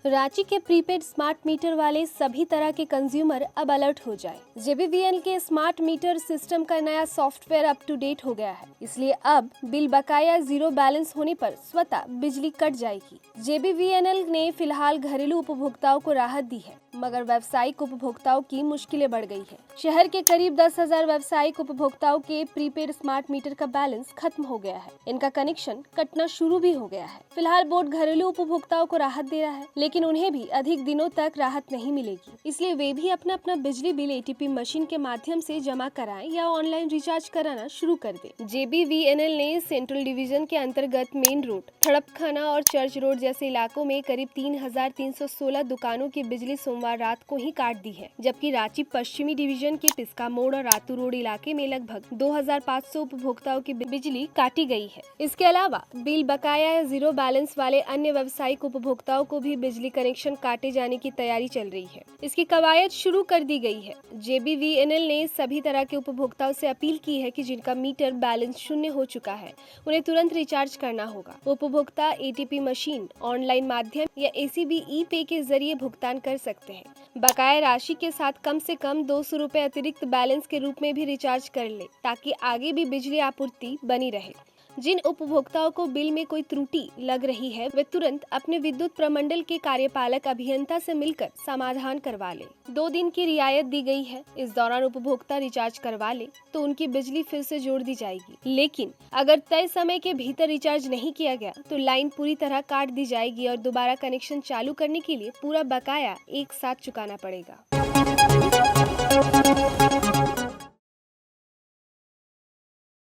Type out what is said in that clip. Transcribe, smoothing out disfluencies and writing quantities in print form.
रांची के prepaid smart meter वाले सभी तरह के कंज्यूमर अब अलर्ट हो जाएं। जेबीवीएनएल के स्मार्ट मीटर सिस्टम का नया सॉफ्टवेयर अप टू डेट हो गया है, इसलिए अब बिल बकाया जीरो बैलेंस होने पर स्वतः बिजली कट जाएगी। जेबीवीएनएल ने फिलहाल घरेलू उपभोक्ताओं को राहत दी है, मगर व्यावसायिक उपभोक्ताओं की मुश्किलें बढ़ गई है। शहर के करीब 10,000 व्यावसायिक उपभोक्ताओं के प्रीपेड स्मार्ट मीटर का बैलेंस खत्म हो गया है। इनका कनेक्शन कटना शुरू भी हो गया है। फिलहाल बोर्ड घरेलू उपभोक्ताओं को राहत दे रहा है, लेकिन उन्हें भी अधिक दिनों तक राहत नहीं मिलेगी, इसलिए वे भी अपना बिजली बिल एटीपी मशीन के माध्यम से जमा कराएं या ऑनलाइन रिचार्ज कराना शुरू कर दें। जेबीवीएनएल ने सेंट्रल डिवीजन के अंतर्गत मेन रोड, थड़पखाना और चर्च रोड जैसे इलाकों में करीब 3,316 दुकानों की बिजली सोमवार रात को ही काट दी है, जबकि रांची पश्चिमी डिवीजन के पिस्का मोड़ और रातू रोड इलाके में लगभग 2,500 उपभोक्ताओं की बिजली काटी गई है। इसके अलावा बिल बकाया या जीरो बैलेंस वाले अन्य व्यावसायिक उपभोक्ताओं को भी बिजली कनेक्शन काटे जाने की तैयारी चल रही है। इसकी कवायद शुरू कर दी गई है। जेबीवीएनएल ने सभी तरह के उपभोक्ताओं से अपील की है कि जिनका मीटर बैलेंस शून्य हो चुका है, उन्हें तुरंत रिचार्ज करना होगा। उपभोक्ता एटीपी मशीन, ऑनलाइन माध्यम या एसीबी ई पे के जरिए भुगतान कर सकते हैं। बकाया राशि के साथ कम से कम 200 रुपए अतिरिक्त बैलेंस के रूप में भी रिचार्ज कर ले, ताकि आगे भी बिजली आपूर्ति बनी रहे। जिन उपभोक्ताओं को बिल में कोई त्रुटि लग रही है, वे तुरंत अपने विद्युत प्रमंडल के कार्यपालक अभियंता से मिलकर समाधान करवा ले। 2 दिन की रियायत दी गई है। इस दौरान उपभोक्ता रिचार्ज करवा ले तो उनकी बिजली फिर से जोड़ दी जाएगी, लेकिन अगर तय समय के भीतर रिचार्ज नहीं किया गया तो लाइन पूरी तरह काट दी जाएगी और दोबारा कनेक्शन चालू करने के लिए पूरा बकाया एक साथ चुकाना पड़ेगा।